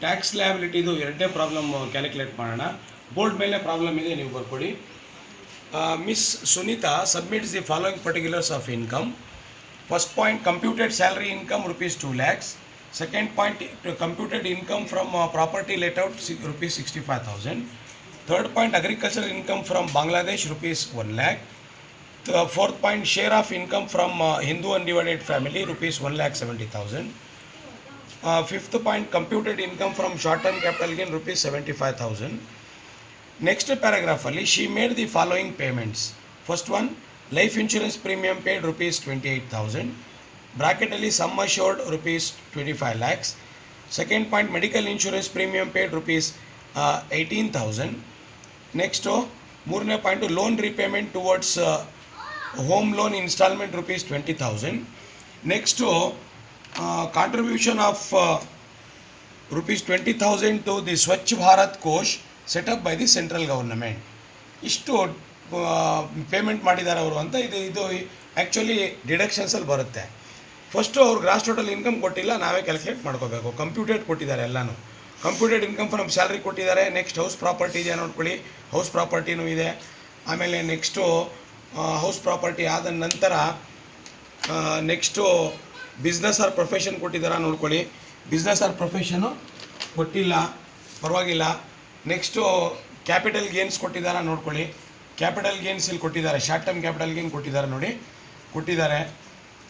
Tax ಲಯಬಿಲಿಟಿದು ಎರಡನೇ problem calculate ಮಾಡೋಣ. ಬೋರ್ಡ್ ಮೇಲೆ ಪ್ರಾಬ್ಲಮ್ ಇದೆ, ನೀವು ಬರ್ಕೊಡಿ. Miss Sunitha submits the following particulars of income. First point, computed salary income rupees 2 lakhs. Second point, computed income from property let out rupees 65,000. Third point, agricultural income from Bangladesh rupees 1 lakh. Fourth point, share of income from Hindu undivided family rupees 1,70,000. Fifth point, computed income from short term capital gain rupees 75,000. Next paragraph ali she made the following payments. First one, life insurance premium paid rupees 28,000. Bracket ali sum assured rupees 25 lakhs. Second point, medical insurance premium paid rupees 18,000. Next, ಮೂರನೇ point, loan repayment towards home loan instalment rupees 20,000. Next contribution of rupees 20,000 to the Swachh Bharat Kosh setup by the central government. ಇಷ್ಟು payment ಮಾಡಿದ್ದಾರೆ ಅವರು ಅಂತ. ಇದು actually ಡಿಡಕ್ಷನ್ಸಲ್ಲಿ ಬರುತ್ತೆ. First ಅವ್ರು gross total income ಕೊಟ್ಟಿಲ್ಲ, ನಾವೇ ಕ್ಯಾಲ್ಕುಲೇಟ್ ಮಾಡ್ಕೋಬೇಕು. ಕಂಪ್ಯೂಟೆಡ್ ಕೊಟ್ಟಿದ್ದಾರೆ ಎಲ್ಲನೂ. ಕಂಪ್ಯೂಟೆಡ್ ಇನ್ಕಮ್ ಫ್ರಮ್ ಸ್ಯಾಲ್ರಿ ಕೊಟ್ಟಿದ್ದಾರೆ. ನೆಕ್ಸ್ಟ್ ಹೌಸ್ ಪ್ರಾಪರ್ಟಿ ಇದೆ ನೋಡ್ಕೊಳ್ಳಿ, ಹೌಸ್ ಪ್ರಾಪರ್ಟಿನೂ ಇದೆ. ಆಮೇಲೆ ನೆಕ್ಸ್ಟು ಹೌಸ್ ಪ್ರಾಪರ್ಟಿ ಆದ ನಂತರ ನೆಕ್ಸ್ಟು ಬಿಸ್ನೆಸ್ ಆರ್ ಪ್ರೊಫೆಷನ್ ಕೊಟ್ಟಿದ್ದಾರೆ ನೋಡ್ಕೊಳ್ಳಿ. ಬಿಸ್ನೆಸ್ ಆರ್ ಪ್ರೊಫೆಷನು ಕೊಟ್ಟಿಲ್ಲ, ಪರವಾಗಿಲ್ಲ. ನೆಕ್ಸ್ಟು ಕ್ಯಾಪಿಟಲ್ ಗೇನ್ಸ್ ಕೊಟ್ಟಿದ್ದಾರೆ ನೋಡ್ಕೊಳ್ಳಿ. ಕ್ಯಾಪಿಟಲ್ ಗೇನ್ಸ್ ಇಲ್ಲಿ ಕೊಟ್ಟಿದ್ದಾರೆ, ಶಾರ್ಟ್ ಟರ್ಮ್ ಕ್ಯಾಪಿಟಲ್ ಗೇನ್ ಕೊಟ್ಟಿದ್ದಾರೆ ನೋಡಿ, ಕೊಟ್ಟಿದ್ದಾರೆ.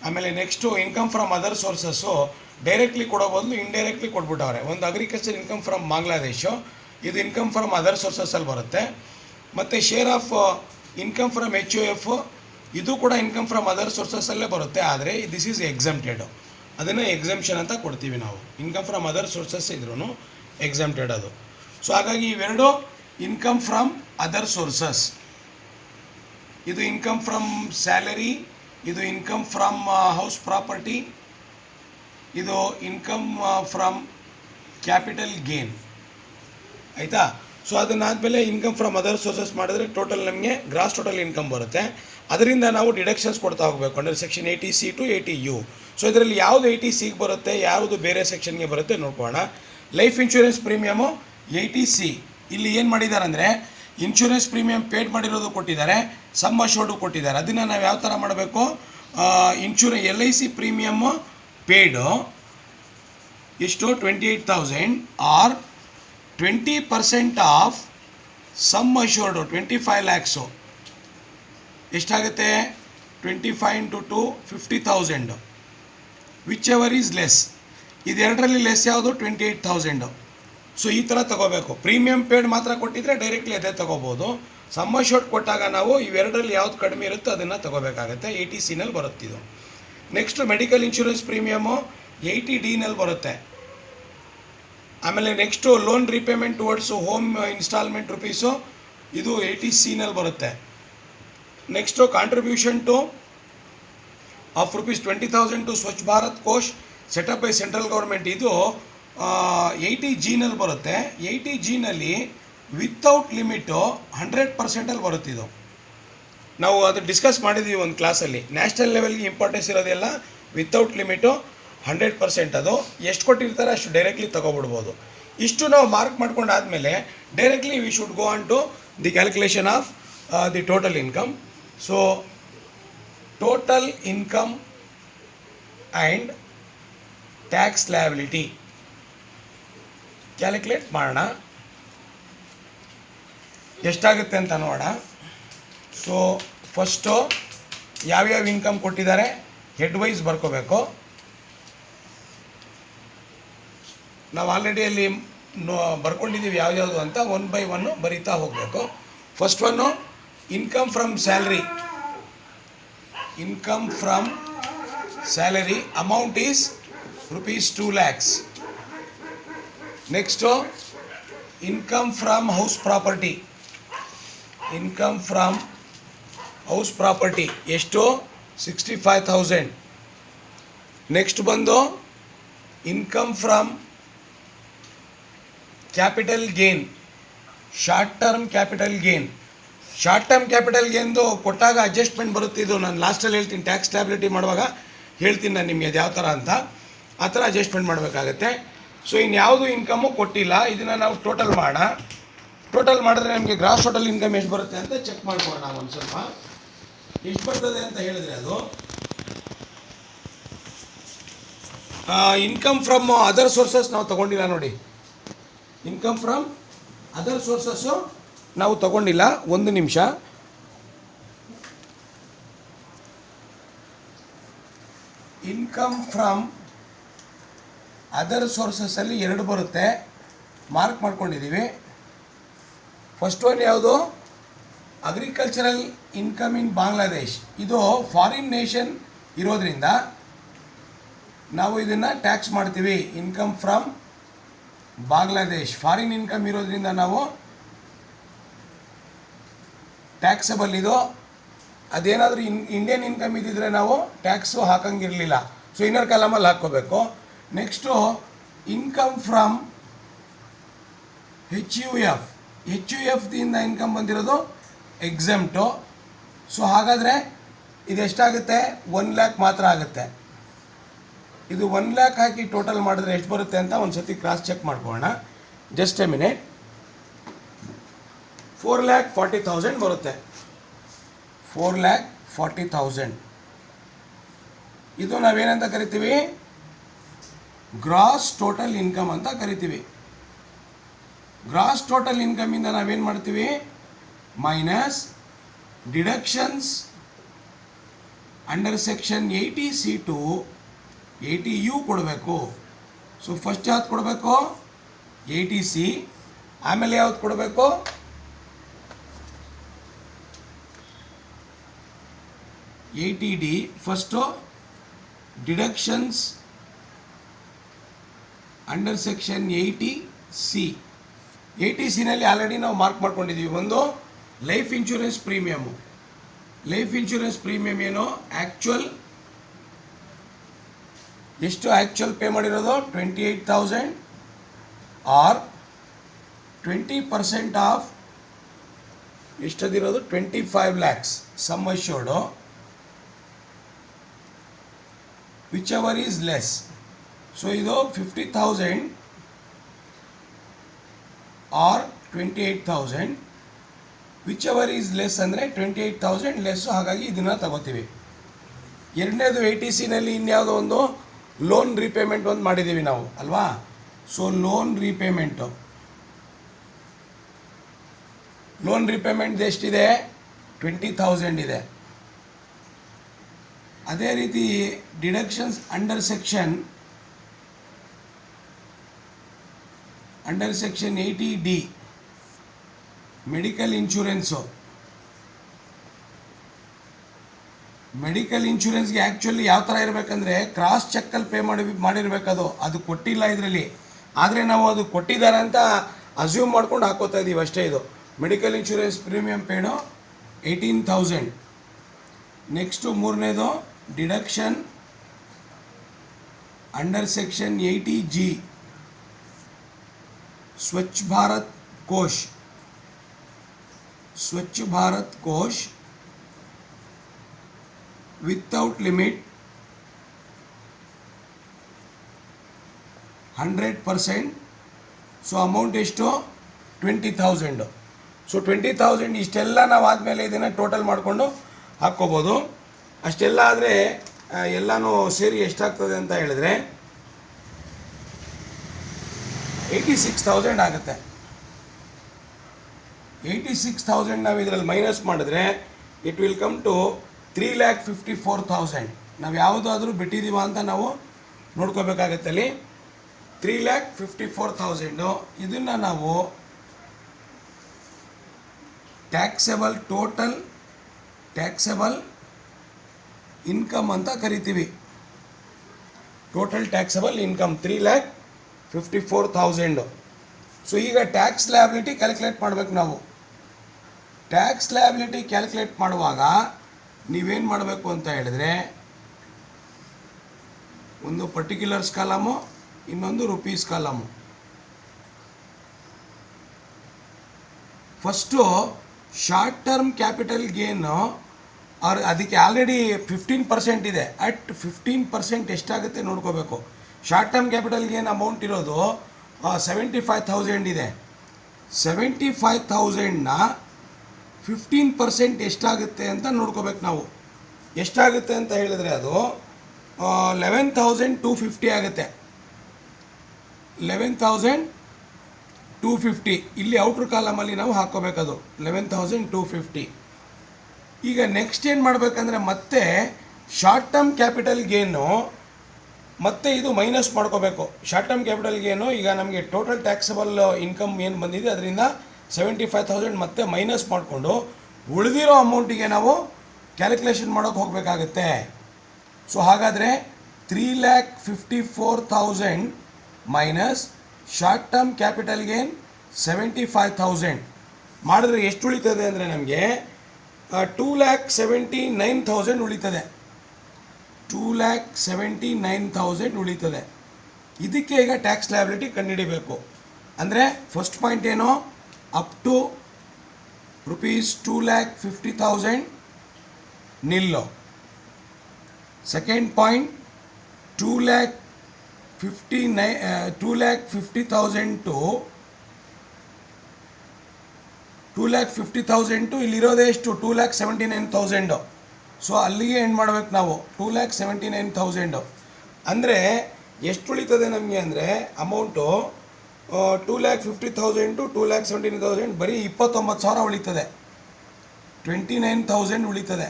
ಆಮೇಲೆ next income from other sources directly ಕೊಡೋ ಬದಲು ಇಂಡೈರೆಕ್ಟ್ಲಿ ಕೊಟ್ಬಿಟ್ಟವ್ರೆ. ಒಂದು ಅಗ್ರಿಕಲ್ಚರ್ ಇನ್ಕಮ್ ಫ್ರಮ್ ಬಾಂಗ್ಲಾದೇಶು, ಇದು ಇನ್ಕಮ್ ಫ್ರಮ್ ಅದರ್ ಸೋರ್ಸಸ್ಸಲ್ಲಿ ಬರುತ್ತೆ. ಮತ್ತು share of income from HUF, ಇದು ಕೂಡ ಇನ್ಕಮ್ ಫ್ರಮ್ ಅದರ್ ಸೋರ್ಸಸ್ಸಲ್ಲೇ ಬರುತ್ತೆ. ಆದರೆ ದಿಸ್ ಈಸ್ ಎಕ್ಸಮ್ಟೆಡ್, ಅದನ್ನು ಎಕ್ಸಮ್ಷನ್ ಅಂತ ಕೊಡ್ತೀವಿ ನಾವು. ಇನ್ಕಮ್ ಫ್ರಮ್ ಅದರ್ ಸೋರ್ಸಸ್ ಇದ್ರೂ ಎಕ್ಸಮ್ಟೆಡ್ ಅದು. ಸೊ ಹಾಗಾಗಿ ಇವೆರಡು ಇನ್ಕಮ್ ಫ್ರಮ್ ಅದರ್ ಸೋರ್ಸಸ್. ಇದು ಇನ್ಕಮ್ ಫ್ರಮ್ ಸ್ಯಾಲರಿ, ಇದು ಇನ್ಕಮ್ ಫ್ರಮ್ ಹೌಸ್ ಪ್ರಾಪರ್ಟಿ, ಇದು ಇನ್ಕಮ್ ಫ್ರಮ್ ಕ್ಯಾಪಿಟಲ್ ಗೇನ್, ಆಯಿತಾ. ಸೊ ಅದನ್ನಾದಮೇಲೆ ಇನ್ಕಮ್ ಫ್ರಮ್ ಅದರ್ ಸೋರ್ಸಸ್ ಮಾಡಿದ್ರೆ ಟೋಟಲ್ ನಮಗೆ ಗ್ರಾಸ್ ಟೋಟಲ್ ಇನ್ಕಮ್ ಬರುತ್ತೆ. ಅದರಿಂದ ನಾವು ಡಿಡಕ್ಷನ್ಸ್ ಕೊಡ್ತಾ ಹೋಗಬೇಕು ಅಂದರೆ section 80C to 80U. So ಇದರಲ್ಲಿ ಯಾವುದು 80Cಗೆ ಬರುತ್ತೆ, ಯಾವುದು ಬೇರೆ ಸೆಕ್ಷನ್ಗೆ ಬರುತ್ತೆ ನೋಡ್ಕೋಣ. Life insurance premium 80C. ಇಲ್ಲಿ ಏನು ಮಾಡಿದ್ದಾರೆ ಅಂದರೆ ಇನ್ಶೂರೆನ್ಸ್ ಪ್ರೀಮಿಯಮ್ ಪೇಡ್ ಮಾಡಿರೋದು ಕೊಟ್ಟಿದ್ದಾರೆ, ಸಮ್ ಅಶೋರ್ಡು ಕೊಟ್ಟಿದ್ದಾರೆ. ಅದನ್ನು ನಾವು ಯಾವ ಥರ ಮಾಡಬೇಕು, LIC ಪ್ರೀಮಿಯಮ್ಮು ಪೇಡು ಎಷ್ಟು 28,000 or 20% of sum assured 25 lakhs. ಎಷ್ಟಾಗುತ್ತೆ 25 into 2 50,000, whichever is less. ಇದೆರಡರಲ್ಲಿ ಲೆಸ್ ಯಾವುದು 28,000. ಸೊ ಈ ಥರ ತೊಗೋಬೇಕು. ಪ್ರೀಮಿಯಮ್ ಪೇಡ್ ಮಾತ್ರ ಕೊಟ್ಟಿದ್ರೆ ಡೈರೆಕ್ಟ್ಲಿ ಅದೇ ತೊಗೋಬೋದು. ಸಮ್ ಅಶೋರ್ಡ್ ಕೊಟ್ಟಾಗ ನಾವು ಇವೆರಡರಲ್ಲಿ ಯಾವ್ದು ಕಡಿಮೆ ಇರುತ್ತೋ ಅದನ್ನು ತೊಗೋಬೇಕಾಗತ್ತೆ. 80Cನಲ್ಲಿ ಬರುತ್ತಿದ್ದು. ನೆಕ್ಸ್ಟು ಮೆಡಿಕಲ್ ಇನ್ಶೂರೆನ್ಸ್ ಪ್ರೀಮಿಯಮು 80Dನಲ್ಲಿ ಬರುತ್ತೆ. ಆಮೇಲೆ next loan repayment towards home instalment rupees, ಇದು 80Cನಲ್ಲಿ ಬರುತ್ತೆ. Next contribution to of rupees 20,000 to Swachh Bharat Kosh setup by central government, ಇದು 80Gನಲ್ಲಿ ಬರುತ್ತೆ. 80Gನಲ್ಲಿ ವಿತೌಟ್ ಲಿಮಿಟು 100%ಅಲ್ಲಿ ಬರುತ್ತಿದ್ದು. ನಾವು ಅದು ಡಿಸ್ಕಸ್ ಮಾಡಿದ್ದೀವಿ ಒಂದು ಕ್ಲಾಸಲ್ಲಿ. ನ್ಯಾಷನಲ್ ಲೆವೆಲ್ಗೆ ಇಂಪಾರ್ಟೆನ್ಸ್ ಇರೋದೆಲ್ಲ ವಿತೌಟ್ ಲಿಮಿಟು 100%. ಅದು ಎಷ್ಟು ಕೊಟ್ಟಿರ್ತಾರೆ ಅಷ್ಟು ಡೈರೆಕ್ಟ್ಲಿ ತೊಗೊಬಿಡ್ಬೋದು. ಇಷ್ಟು ನಾವು ಮಾರ್ಕ್ ಮಾಡ್ಕೊಂಡಾದಮೇಲೆ directly we should go on to the calculation of the total income. So total income and tax liability calculate ಮಾಡೋಣ. ಎಷ್ಟಾಗುತ್ತೆ ಅಂತ ನೋಡೋಣ. ಸೊ ಫಸ್ಟು ಯಾವ್ಯಾವ ಇನ್ಕಮ್ ಕೊಟ್ಟಿದ್ದಾರೆ ಹೆಡ್ ವೈಸ್ ಬರ್ಕೋಬೇಕು. ನಾವು ಆಲ್ರೆಡಿ ಅಲ್ಲಿ ಬರ್ಕೊಂಡಿದ್ದೀವಿ ಯಾವ್ಯಾವುದು ಅಂತ. 1 by 1 ಬರೀತಾ ಹೋಗಬೇಕು. First one income from salary. Income from salary amount is rupees 2 lakhs. Next income from house property. Income from house property ಎಷ್ಟು 65,000. ನೆಕ್ಸ್ಟ್ ಬಂದು income from capital gain, short term capital gain. Short term capital ಗೇನ್ದು ಕೊಟ್ಟಾಗ adjustment ಬರುತ್ತಿದ್ದು. ನಾನು ಲಾಸ್ಟಲ್ಲಿ ಹೇಳ್ತೀನಿ, tax liability ಮಾಡುವಾಗ ಹೇಳ್ತೀನಿ ನಾನು ನಿಮಗೆ ಅದು ಯಾವ ಥರ ಅಂತ. ಆ ಥರ ಅಡ್ಜಸ್ಟ್ಮೆಂಟ್ ಮಾಡಬೇಕಾಗತ್ತೆ. ಸೊ ಇನ್ಯಾವುದು ಇನ್ಕಮು ಕೊಟ್ಟಿಲ್ಲ. ಇದನ್ನು ನಾವು ಟೋಟಲ್ ಮಾಡೋಣ. ಟೋಟಲ್ ಮಾಡಿದ್ರೆ ನಮಗೆ ಗ್ರಾಸ್ ಟೋಟಲ್ ಇನ್ಕಮ್ ಎಷ್ಟು ಬರುತ್ತೆ ಅಂತ ಚೆಕ್ ಮಾಡ್ಕೊಳ್ಳೋಣ. ಒಂದು ಸ್ವಲ್ಪ ಎಷ್ಟು ಬರ್ತದೆ ಅಂತ ಹೇಳಿದ್ರೆ ಅದು ಇನ್ಕಮ್ ಫ್ರಮ್ ಅದರ್ ಸೋರ್ಸಸ್ ನಾವು ತಗೊಂಡಿಲ್ಲ ನೋಡಿ. ಇನ್ಕಮ್ ಫ್ರಮ್ ಅದರ್ ಸೋರ್ಸಸ್ಸು ನಾವು ತಗೊಂಡಿಲ್ಲ. ಒಂದು ನಿಮಿಷ. ಇನ್ಕಮ್ ಫ್ರಮ್ ಅದರ್ ಸೋರ್ಸಸ್ಸಲ್ಲಿ ಎರಡು ಬರುತ್ತೆ, ಮಾರ್ಕ್ ಮಾಡ್ಕೊಂಡಿದ್ದೀವಿ. ಫಸ್ಟ್ ಒನ್ ಯಾವುದು? ಅಗ್ರಿಕಲ್ಚರಲ್ ಇನ್ಕಮ್ ಇನ್ ಬಾಂಗ್ಲಾದೇಶ್. ಇದು ಫಾರಿನ್ ನೇಷನ್ ಇರೋದ್ರಿಂದ ನಾವು ಇದನ್ನು ಟ್ಯಾಕ್ಸ್ ಮಾಡ್ತೀವಿ. Income from Bangladesh foreign income ಇರೋದ್ರಿಂದ ನಾವು ಟ್ಯಾಕ್ಸಬಲ್ ಇದು. ಅದೇನಾದರೂ ಇಂಡಿಯನ್ ಇನ್ಕಮ್ ಇದ್ದಿದ್ರೆ ನಾವು ಟ್ಯಾಕ್ಸು ಹಾಕಂಗಿರಲಿಲ್ಲ. ಸೊ ಇನ್ನರ್ ಕಾಲಮಲ್ಲಿ ಹಾಕ್ಕೋಬೇಕು. Next income from HUF. HUF ದಿಂದ ಇನ್ಕಮ್ ಬಂದಿರೋದು ಎಕ್ಸೆಂಪ್ಟು. ಸೊ ಹಾಗಾದರೆ ಇದೆಷ್ಟಾಗುತ್ತೆ? 1 lakh ಮಾತ್ರ ಆಗುತ್ತೆ. ಇದು 1 lakh ಹಾಕಿ ಟೋಟಲ್ ಮಾಡಿದ್ರೆ ಎಷ್ಟು ಬರುತ್ತೆ ಅಂತ ಒಂದು ಸತಿ ಕ್ರಾಸ್ ಚೆಕ್ ಮಾಡ್ಕೊಳ್ಳೋಣ. Just A minute. 4,40,000 ಬರುತ್ತೆ. 4,40,000. ಇದು ನಾವೇನಂತ ಕರಿತೀವಿ? ಗ್ರಾಸ್ ಟೋಟಲ್ ಇನ್ಕಮ್ ಅಂತ ಕರಿತೀವಿ. ಗ್ರಾಸ್ ಟೋಟಲ್ ಇನ್ಕಮಿಂದ ನಾವೇನು ಮಾಡ್ತೀವಿ? Minus deductions under section 80C to 80U ಕೊಡಬೇಕು. ಸೊ ಫಸ್ಟ್ ಯಾವ್ದು ಕೊಡಬೇಕು? 80C. ಆಮೇಲೆ ಯಾವ್ದು ಕೊಡಬೇಕು? 80D. First deductions under section 80C. 80Cನಲ್ಲಿ ಆಲ್ರೆಡಿ ನಾವು ಮಾರ್ಕ್ ಮಾಡ್ಕೊಂಡಿದ್ದೀವಿ. ಒಂದು life insurance premium. Life insurance premium ಏನು? ಆ್ಯಕ್ಚುಯಲ್ ಎಷ್ಟು ಆ್ಯಕ್ಚುಯಲ್ ಪೇ ಮಾಡಿರೋದು? 28,000 ಆರ್ 20% ಆಫ್ ಎಷ್ಟದಿರೋದು? 25 lakhs sum assured, whichever is less. So ಇದು 50,000 or 28,000, whichever is less ಅಂದರೆ 28,000 ಲೆಸ್ಸು. ಹಾಗಾಗಿ ಇದನ್ನು ತಗೋತೀವಿ. ಎರಡನೇದು 80Cನಲ್ಲಿ ಇನ್ಯಾವುದೋ ಒಂದು ಲೋನ್ ರೀಪೇಮೆಂಟ್ ಒಂದು ಮಾಡಿದ್ದೀವಿ ನಾವು ಅಲ್ವಾ? So loan repayment, loan repayment ಎಷ್ಟಿದೆ? 20,000 ಇದೆ. ಅದೇ ರೀತಿ deductions under section 80D medical insurance. Medical ಇನ್ಶೂರೆನ್ಸ್ಗೆ ಆ್ಯಕ್ಚುಲಿ ಯಾವ ಥರ ಇರಬೇಕಂದ್ರೆ ಕ್ರಾಸ್ ಚೆಕ್ಕಲ್ಲಿ ಪೇ ಮಾಡಿರಬೇಕದು. ಅದು ಕೊಟ್ಟಿಲ್ಲ ಇದರಲ್ಲಿ. ಆದರೆ ನಾವು ಅದು ಕೊಟ್ಟಿದ್ದಾರೆ ಅಂತ ಅಸ್ಯೂಮ್ ಮಾಡ್ಕೊಂಡು ಹಾಕೋತಾ ಇದ್ದೀವಿ ಅಷ್ಟೇ. ಇದು medical insurance premium paid 18,000. Next ಮೂರನೇದು deduction under section 80G Swachh Bharat Kosh. Swachh Bharat Kosh without limit 100%. So amount ಎಷ್ಟು? 20,000. ಸೊ 20,000 ಇಷ್ಟೆಲ್ಲ ನಾವು ಆದಮೇಲೆ ಇದನ್ನು ಟೋಟಲ್ ಮಾಡಿಕೊಂಡು ಹಾಕ್ಕೋಬೋದು. ಅಷ್ಟೆಲ್ಲ ಆದರೆ ಎಲ್ಲನೂ ಸೇರಿ ಎಷ್ಟಾಗ್ತದೆ ಅಂತ ಹೇಳಿದ್ರೆ 86,000 ಆಗುತ್ತೆ. 86,000 ನಾವು ಇದರಲ್ಲಿ ಮೈನಸ್ ಮಾಡಿದ್ರೆ ಇಟ್ ವಿಲ್ ಕಮ್ ಟು 3,54,000. ನಾವು ಯಾವುದಾದ್ರೂ ಬಿಟ್ಟಿದ್ದೀವ ಅಂತ ನಾವು ನೋಡ್ಕೋಬೇಕಾಗತ್ತೆ. ಅಲ್ಲಿ 3,54,000 ಇದನ್ನು ನಾವು ಟ್ಯಾಕ್ಸೆಬಲ್ ಟೋಟಲ್ ಟ್ಯಾಕ್ಸೆಬಲ್ ಇನ್ಕಮ್ ಅಂತ ಕರಿತೀವಿ. Total taxable income 3,54,000. ಸೊ ಈಗ ಟ್ಯಾಕ್ಸ್ ಲಯಬಿಲಿಟಿ ಕ್ಯಾಲ್ಕುಲೇಟ್ ಮಾಡಬೇಕು ನಾವು. ಟ್ಯಾಕ್ಸ್ ಲಯಬಿಲಿಟಿ ಕ್ಯಾಲ್ಕುಲೇಟ್ ಮಾಡುವಾಗ ನೀವೇನು ಮಾಡಬೇಕು ಅಂತ ಹೇಳಿದ್ರೆ ಒಂದು ಪರ್ಟಿಕ್ಯುಲರ್ಸ್ ಕಾಲಮು, ಇನ್ನೊಂದು rupees column. First short term capital gain ಅದಕ್ಕೆ ಆಲ್ರೆಡಿ 15% ಇದೆ. ಅಟ್ 15% ಎಷ್ಟಾಗುತ್ತೆ ನೋಡ್ಕೋಬೇಕು. Short term capital gain amount ಇರೋದು 75,000 ಇದೆ. 75,000ನ 15% ಎಷ್ಟಾಗುತ್ತೆ ಅಂತ ನೋಡ್ಕೋಬೇಕು ನಾವು. ಎಷ್ಟಾಗುತ್ತೆ ಅಂತ ಹೇಳಿದ್ರೆ ಅದು 11,250 ಆಗುತ್ತೆ. 11,250 ಇಲ್ಲಿ ಔಟ್ರ್ ಕಾಲಮಲ್ಲಿ ನಾವು ಹಾಕ್ಕೋಬೇಕದು 11,250. ಈಗ ನೆಕ್ಸ್ಟ್ ಏನು ಮಾಡಬೇಕಂದ್ರೆ ಮತ್ತೆ ಶಾರ್ಟ್ ಟರ್ಮ್ ಕ್ಯಾಪಿಟಲ್ ಗೇನು ಮತ್ತೆ ಇದು ಮೈನಸ್ ಮಾಡ್ಕೋಬೇಕು. ಶಾರ್ಟ್ ಟರ್ಮ್ ಕ್ಯಾಪಿಟಲ್ ಗೇನು ಈಗ ನಮಗೆ ಟೋಟಲ್ ಟ್ಯಾಕ್ಸಬಲ್ ಇನ್ಕಮ್ ಏನು ಬಂದಿದೆ ಅದರಿಂದ 75,000 ಮತ್ತೆ ಮೈನಸ್ ಮಾಡಿಕೊಂಡು ಉಳಿದಿರೋ ಅಮೌಂಟಿಗೆ ನಾವು ಕ್ಯಾಲ್ಕುಲೇಷನ್ ಮಾಡೋಕ್ಕೆ ಹೋಗಬೇಕಾಗತ್ತೆ. ಸೊ ಹಾಗಾದರೆ 3,54,000 minus short term capital gain 75,000 ಮಾಡಿದ್ರೆ ಎಷ್ಟು ಉಳಿತದೆ ಅಂದರೆ ನಮಗೆ 2,79,000 ಉಳಿತದೆ. 2,79,000 ಉಳಿತದೆ. ಇದಕ್ಕೆ ಈಗ ಟ್ಯಾಕ್ಸ್ ಲಯಬಿಲಿಟಿ ಕಂಡುಹಿಡಿಬೇಕು. ಅಂದರೆ ಫಸ್ಟ್ ಪಾಯಿಂಟ್ ಏನು, ಅಪ್ ಟು ₹2,50,000 ನಿಲ್ಲು. ಸೆಕೆಂಡ್ ಪಾಯಿಂಟ್ 2,50,000 ಟು ಇಲ್ಲಿರೋದೇ ಎಷ್ಟು 2,79,000. ಸೊ ಅಲ್ಲಿಗೆ ಏನು ಮಾಡಬೇಕು ನಾವು 2,79,000 ಅಂದರೆ ಎಷ್ಟು ಉಳಿತದೆ ನಮಗೆ ಅಂದರೆ ಅಮೌಂಟು 2,50,000 ಟು 2,79,000 ಬರೀ 29,000 ಉಳಿತದೆ. 29,000 ಉಳಿತದೆ.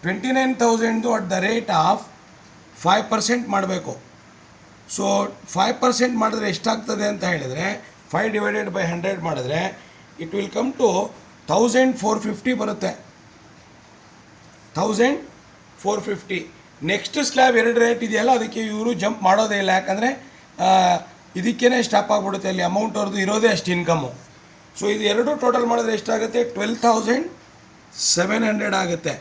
29,000 ಅಟ್ ದ ರೇಟ್ ಆಫ್ 5% ಮಾಡಬೇಕು. ಸೊ 5% ಮಾಡಿದ್ರೆ ಎಷ್ಟಾಗ್ತದೆ ಅಂತ ಹೇಳಿದರೆ 5/100 ಮಾಡಿದ್ರೆ ಇಟ್ ವಿಲ್ ಕಮ್ ಟು 1,450 ಬರುತ್ತೆ. 1,450. ನೆಕ್ಸ್ಟ್ ಸ್ಲ್ಯಾಬ್ 2 ರೇಟ್ ಇದೆಯಲ್ಲ ಅದಕ್ಕೆ ಇವರು ಜಂಪ್ ಮಾಡೋದೇ ಇಲ್ಲ, ಯಾಕಂದರೆ ಇದಕ್ಕೇ ಸ್ಟಾಪ್ ಆಗಿಬಿಡುತ್ತೆ. ಅಲ್ಲಿ ಅಮೌಂಟ್ ಅವ್ರದ್ದು ಇರೋದೇ ಅಷ್ಟು ಇನ್ಕಮ್ಮು. ಸೊ ಇದು ಎರಡು ಟೋಟಲ್ ಮಾಡಿದ್ರೆ ಎಷ್ಟಾಗುತ್ತೆ 12,700 ಆಗುತ್ತೆ.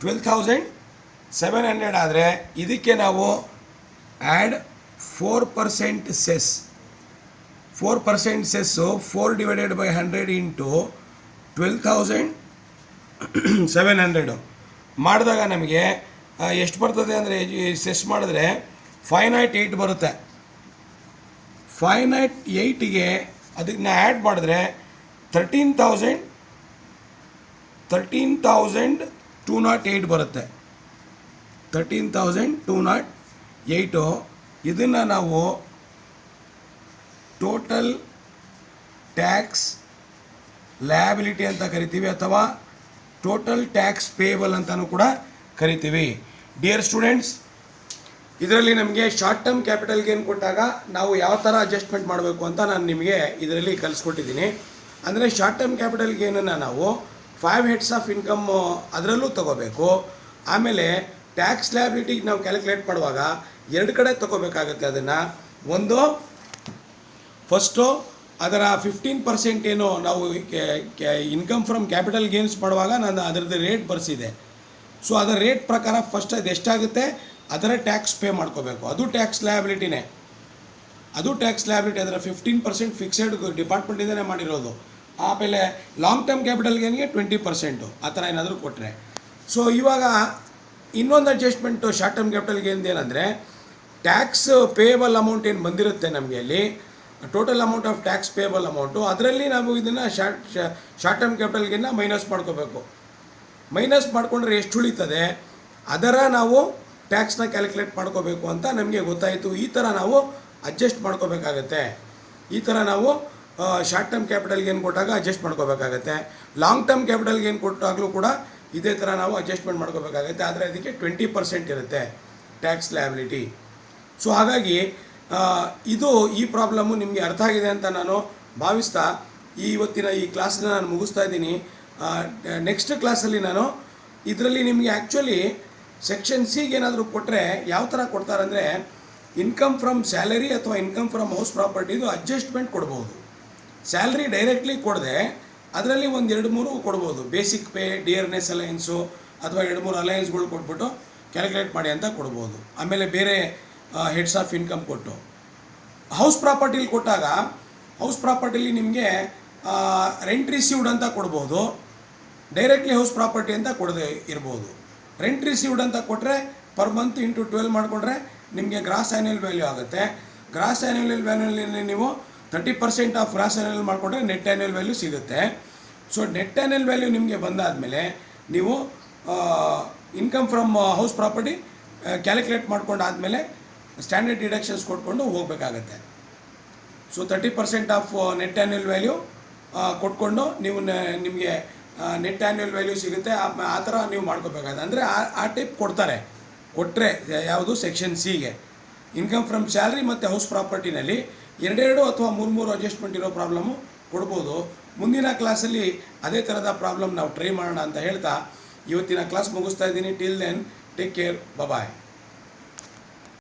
12,700 ಆದರೆ ಇದಕ್ಕೆ ನಾವು ಆ್ಯಡ್ 4% ಸೆಸ್. 4% ಸೆಸ್ಸು 4/100 ಇಂಟು 12,700 ಮಾಡಿದಾಗ ನಮಗೆ ಎಷ್ಟು ಬರ್ತದೆ ಅಂದರೆ ಸೆಸ್ ಮಾಡಿದ್ರೆ 508 ಬರುತ್ತೆ. 508ಗೆ ಅದನ್ನ ಆ್ಯಡ್ ಮಾಡಿದ್ರೆ 13,208 ಬರುತ್ತೆ. 13,208. ಇದನ್ನು ನಾವು ಟೋಟಲ್ ಟ್ಯಾಕ್ಸ್ ಲಯಬಿಲಿಟಿ ಅಂತ ಕರಿತೀವಿ ಅಥವಾ ಟೋಟಲ್ ಟ್ಯಾಕ್ಸ್ ಪೇಯಬಲ್ ಅಂತಲೂ ಕೂಡ ಕರಿತೀವಿ. ಡಿಯರ್ ಸ್ಟೂಡೆಂಟ್ಸ್, ಇದರಲ್ಲಿ ನಮಗೆ ಶಾರ್ಟ್ ಟರ್ಮ್ ಕ್ಯಾಪಿಟಲ್ ಗೇನ್ ಕೊಟ್ಟಾಗ ನಾವು ಯಾವ ಥರ ಅಡ್ಜಸ್ಟ್ಮೆಂಟ್ ಮಾಡಬೇಕು ಅಂತ ನಾನು ನಿಮಗೆ ಇದರಲ್ಲಿ ಕಲಿಸ್ಕೊಟ್ಟಿದ್ದೀನಿ. ಅಂದರೆ ಶಾರ್ಟ್ ಟರ್ಮ್ ಕ್ಯಾಪಿಟಲ್ ಗೇನನ್ನು ನಾವು 5 ಹೆಡ್ಸ್ ಆಫ್ ಇನ್ಕಮ್ ಅದರಲ್ಲೂ ತೊಗೋಬೇಕು. ಆಮೇಲೆ ಟ್ಯಾಕ್ಸ್ ಲಯಬಿಲಿಟಿಗೆ ನಾವು ಕ್ಯಾಲ್ಕುಲೇಟ್ ಮಾಡುವಾಗ 2 ಕಡೆ ತೊಗೋಬೇಕಾಗುತ್ತೆ. ಅದನ್ನು ಒಂದು ಫಸ್ಟು ಅದರ 15% ಏನು ನಾವು ಇನ್ಕಮ್ ಫ್ರಮ್ ಕ್ಯಾಪಿಟಲ್ ಗೇನ್ಸ್ ಮಾಡುವಾಗ ನಾನು ಅದರದ್ದು ರೇಟ್ ಬರ್ಸಿದೆ. ಸೊ ಅದರ ರೇಟ್ ಪ್ರಕಾರ ಫಸ್ಟ್ ಅದು ಎಷ್ಟಾಗುತ್ತೆ ಅದರ ಟ್ಯಾಕ್ಸ್ ಪೇ ಮಾಡ್ಕೋಬೇಕು. ಅದು ಟ್ಯಾಕ್ಸ್ ಲಯಬಿಲಿಟಿನೇ. ಅದು ಟ್ಯಾಕ್ಸ್ ಲಯಬಿಲಿಟಿ. ಅದರ 15% ಫಿಕ್ಸೆಡ್ ಡಿಪಾರ್ಟ್ಮೆಂಟಿಂದನೇ ಮಾಡಿರೋದು. ಆಮೇಲೆ ಲಾಂಗ್ ಟರ್ಮ್ ಕ್ಯಾಪಿಟಲ್ ಗೇನ್ಗೆ 20% ಆ ಥರ ಏನಾದರೂ ಕೊಟ್ಟರೆ. ಸೊ ಇವಾಗ ಇನ್ನೊಂದು ಅಡ್ಜಸ್ಟ್ಮೆಂಟು ಶಾರ್ಟ್ ಟರ್ಮ್ ಕ್ಯಾಪಿಟಲ್ ಗೇನ್ದು ಏನಂದರೆ ಟ್ಯಾಕ್ಸ್ ಪೇಯಬಲ್ ಅಮೌಂಟ್ ಏನು ಬಂದಿರುತ್ತೆ ನಮಗೆ ಅಲ್ಲಿ total amount of tax payable amount, ಅದರಲ್ಲಿ ನಾವು ಇದನ್ನು ಶಾರ್ಟ್ ಟರ್ಮ್ ಕ್ಯಾಪಿಟಲ್ ಗೇನ್ನ ಮೈನಸ್ ಮಾಡ್ಕೋಬೇಕು. ಮೈನಸ್ ಮಾಡಿಕೊಂಡ್ರೆ ಎಷ್ಟು ಉಳಿತದೆ ಅದರ ನಾವು ಟ್ಯಾಕ್ಸ್ನ ಕ್ಯಾಲ್ಕುಲೇಟ್ ಮಾಡ್ಕೋಬೇಕು ಅಂತ ನಮಗೆ ಗೊತ್ತಾಯಿತು. ಈ ಥರ ನಾವು ಅಡ್ಜಸ್ಟ್ ಮಾಡ್ಕೋಬೇಕಾಗತ್ತೆ. ಈ ಥರ ನಾವು ಶಾರ್ಟ್ ಟರ್ಮ್ ಕ್ಯಾಪಿಟಲ್ ಗೇನ್ ಕೊಟ್ಟಾಗ ಅಡ್ಜಸ್ಟ್ ಮಾಡ್ಕೋಬೇಕಾಗತ್ತೆ. ಲಾಂಗ್ ಟರ್ಮ್ ಕ್ಯಾಪಿಟಲ್ ಗೇನ್ ಕೊಟ್ಟಾಗಲೂ ಕೂಡ ಇದೇ ಥರ ನಾವು ಅಡ್ಜಸ್ಟ್ಮೆಂಟ್ ಮಾಡ್ಕೋಬೇಕಾಗತ್ತೆ. ಆದರೆ ಅದಕ್ಕೆ 20% ಇರುತ್ತೆ ಟ್ಯಾಕ್ಸ್ ಲಯಬಿಲಿಟಿ. ಸೊ ಹಾಗಾಗಿ ಇದು ಈ ಪ್ರಾಬ್ಲಮ್ಮು ನಿಮಗೆ ಅರ್ಥ ಆಗಿದೆ ಅಂತ ನಾನು ಭಾವಿಸ್ತಾ ಇವತ್ತಿನ ಈ ಕ್ಲಾಸನ್ನ ನಾನು ಮುಗಿಸ್ತಾ ಇದ್ದೀನಿ. ನೆಕ್ಸ್ಟ್ ಕ್ಲಾಸಲ್ಲಿ ನಾನು ಇದರಲ್ಲಿ ನಿಮಗೆ ಆ್ಯಕ್ಚುಲಿ ಸೆಕ್ಷನ್ ಸಿಗೆ ಏನಾದರೂ ಕೊಟ್ಟರೆ ಯಾವ ಥರ ಕೊಡ್ತಾರಂದರೆ ಇನ್ಕಮ್ ಫ್ರಮ್ ಸ್ಯಾಲರಿ ಅಥವಾ ಇನ್ಕಮ್ ಫ್ರಮ್ ಹೌಸ್ ಪ್ರಾಪರ್ಟಿದು ಅಡ್ಜಸ್ಟ್ಮೆಂಟ್ ಕೊಡ್ಬೋದು. ಸ್ಯಾಲ್ರಿ ಡೈರೆಕ್ಟ್ಲಿ ಕೊಡದೆ ಅದರಲ್ಲಿ ಒಂದು 2-3 ಕೊಡ್ಬೋದು. ಬೇಸಿಕ್ ಪೇ, ಡಿಯರ್ನೆಸ್ ಅಲಯನ್ಸು ಅಥವಾ 2-3 ಅಲಯನ್ಸ್ಗಳು ಕೊಟ್ಬಿಟ್ಟು ಕ್ಯಾಲ್ಕುಲೇಟ್ ಮಾಡಿ ಅಂತ ಕೊಡ್ಬೋದು. ಆಮೇಲೆ ಬೇರೆ ಹೆಡ್ಸ್ ಆಫ್ ಇನ್ಕಮ್ ಕೊಟ್ಟು ಹೌಸ್ ಪ್ರಾಪರ್ಟಿಲಿ ಕೊಟ್ಟಾಗ ಹೌಸ್ ಪ್ರಾಪರ್ಟಿಲಿ ನಿಮಗೆ ರೆಂಟ್ ರಿಸೀವ್ಡ್ ಅಂತ ಕೊಡ್ಬೋದು. ಡೈರೆಕ್ಟ್ಲಿ ಹೌಸ್ ಪ್ರಾಪರ್ಟಿ ಅಂತ ಕೊಡದೆ ಇರ್ಬೋದು. ರೆಂಟ್ ರಿಸೀವ್ಡ್ ಅಂತ ಕೊಟ್ಟರೆ ಪರ್ ಮಂತ್ ಇಂಟು 12 ಮಾಡಿಕೊಂಡ್ರೆ ನಿಮಗೆ ಗ್ರಾಸ್ ಆ್ಯನ್ಯುವಲ್ ವ್ಯಾಲ್ಯೂ ಆಗುತ್ತೆ. ಗ್ರಾಸ್ ಆ್ಯನ್ಯುವಲ್ ವ್ಯಾಲ್ಯೂಲಿ ನೀವು 30% ಆಫ್ ಗ್ರಾಸ್ ಆ್ಯನ್ಯುವಲ್ ಮಾಡಿಕೊಂಡ್ರೆ ನೆಟ್ ಆ್ಯನ್ಯುವಲ್ ವ್ಯಾಲ್ಯೂ ಸಿಗುತ್ತೆ. ಸೊ ನೆಟ್ ಆ್ಯನ್ಯುವಲ್ ವ್ಯಾಲ್ಯೂ ನಿಮಗೆ ಬಂದಾದಮೇಲೆ ನೀವು income from house property calculate ಮಾಡ್ಕೊಂಡಾದಮೇಲೆ ಸ್ಟ್ಯಾಂಡರ್ಡ್ ಡಿಡಕ್ಷನ್ಸ್ ಕೊಟ್ಕೊಂಡು ಹೋಗಬೇಕಾಗತ್ತೆ. So 30% of net annual value ಕೊಟ್ಕೊಂಡು ನೀವು ನಿಮಗೆ ನೆಟ್ ಆ್ಯನ್ಯುವಲ್ ವ್ಯಾಲ್ಯೂ ಸಿಗುತ್ತೆ. ಆ ಥರ ನೀವು ಮಾಡ್ಕೋಬೇಕಾಗುತ್ತೆ. ಅಂದರೆ ಆ ಟೈಪ್ ಕೊಟ್ಟರೆ ಯಾವುದು ಸೆಕ್ಷನ್ ಸಿಗೆ ಇನ್ಕಮ್ ಫ್ರಮ್ ಸ್ಯಾಲ್ರಿ ಮತ್ತು ಹೌಸ್ ಪ್ರಾಪರ್ಟಿನಲ್ಲಿ 2 ಅಥವಾ 3 ಅಡ್ಜಸ್ಟ್ಮೆಂಟ್ ಇರೋ ಪ್ರಾಬ್ಲಮ್ಮು ಕೊಡ್ಬೋದು. ಮುಂದಿನ ಕ್ಲಾಸಲ್ಲಿ ಅದೇ ಥರದ ಪ್ರಾಬ್ಲಮ್ ನಾವು ಟ್ರೈ ಮಾಡೋಣ ಅಂತ ಹೇಳ್ತಾ ಇವತ್ತಿನ ಕ್ಲಾಸ್ ಮುಗಿಸ್ತಾ ಇದ್ದೀನಿ. ಟಿಲ್ ದೆನ್ ಟೇಕ್ ಕೇರ್, ಬಾಯ್.